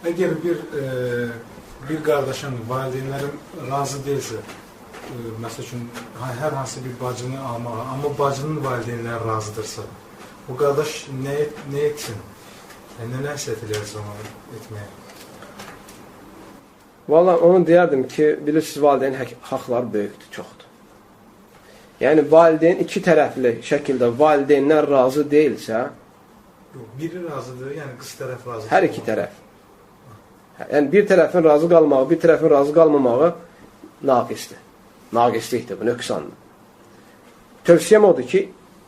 Əgər bir qardaşın valideynləri razı deyilsə, məsəl üçün, hər hansı bir bacını almağa, amma bacının valideynləri razıdırsa, bu qardaş nə etsin? Nə nəsiyyət edərsə onu etməyə? Valla onu deyərdim ki, bilirsiniz, valideyn haqları böyükdür, çoxdur. Yəni, valideyn iki tərəfli şəkildə valideynlər razı deyilsə, biri razıdır, yəni qız tərəf razıdır. Hər iki tərəf. Yəni, bir tərəfin razı qalmağı, bir tərəfin razı qalmamağı naqisdir. Naqislikdir, bu nöqsandır. Tövsiyəm odur ki,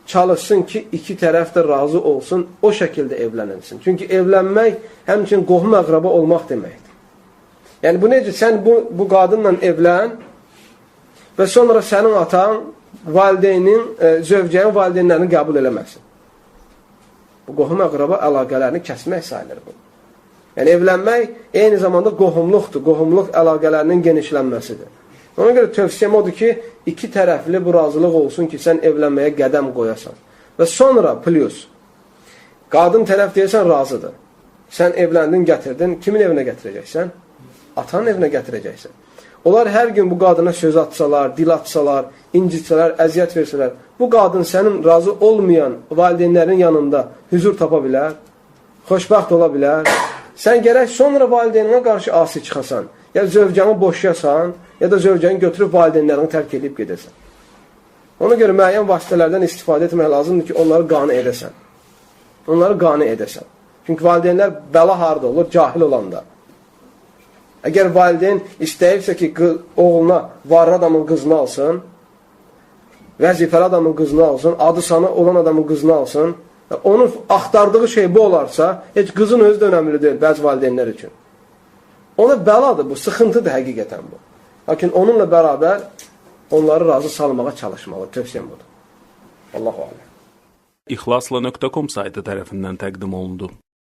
çalışsın ki, iki tərəf də razı olsun, o şəkildə evlənilsin. Çünki evlənmək həmçinin qohum əqraba olmaq deməkdir. Yəni, bu necə? Sən bu qadınla evlən və sonra sənin atan valideynin, zövcənin valideynlərini qəbul eləməsin. Bu, qohum əqraba əlaqələrini kəsmək sayılır bu. Yəni, evlənmək eyni zamanda qohumluqdur, qohumluq əlaqələrinin genişlənməsidir. Ona görə tövsiyəm odur ki, iki tərəfli bu razılıq olsun ki, sən evlənməyə qədəm qoyasan. Və sonra, plus, qadın tərəf deyirsən, razıdır. Sən evləndin, gətirdin, kimin evinə gətirəcəksən? Atanın evinə gətirəcəksən. Onlar hər gün bu qadına söz atsalar, dil atsalar, incitsələr, əziyyət versələr, bu qadın sənin razı olmayan valideynlərin yanında hüzur tapa bilər, xoşbəxt ola bilər. Sən gərək sonra valideyninə qarşı asi çıxasan, ya zövcəni boşayasan, ya da zövcəni götürüb valideynlərini tərk edib gedəsən. Ona görə müəyyən vasitələrdən istifadə etmək lazımdır ki, onları qane edəsən. Onları qane edəsən. Çünki valideynlər bəla harda olur? Cahil olanda. Əgər valideyn istəyirsə ki, oğluna varlı adamın qızını alsın, vəzifəli adamın qızını alsın, adı sanı olan adamın qızını alsın, onun axtardığı şey bu olarsa, heç qızın özü də önəmli deyil bəzi valideynlər üçün. Ona bəladır bu, sıxıntıdır həqiqətən bu. Lakin onunla bərabər onları razı salmağa çalışmalı, tövsiyəm budur. Allahu aləm. İxlasla.com saytı tərəfindən təqdim olundu.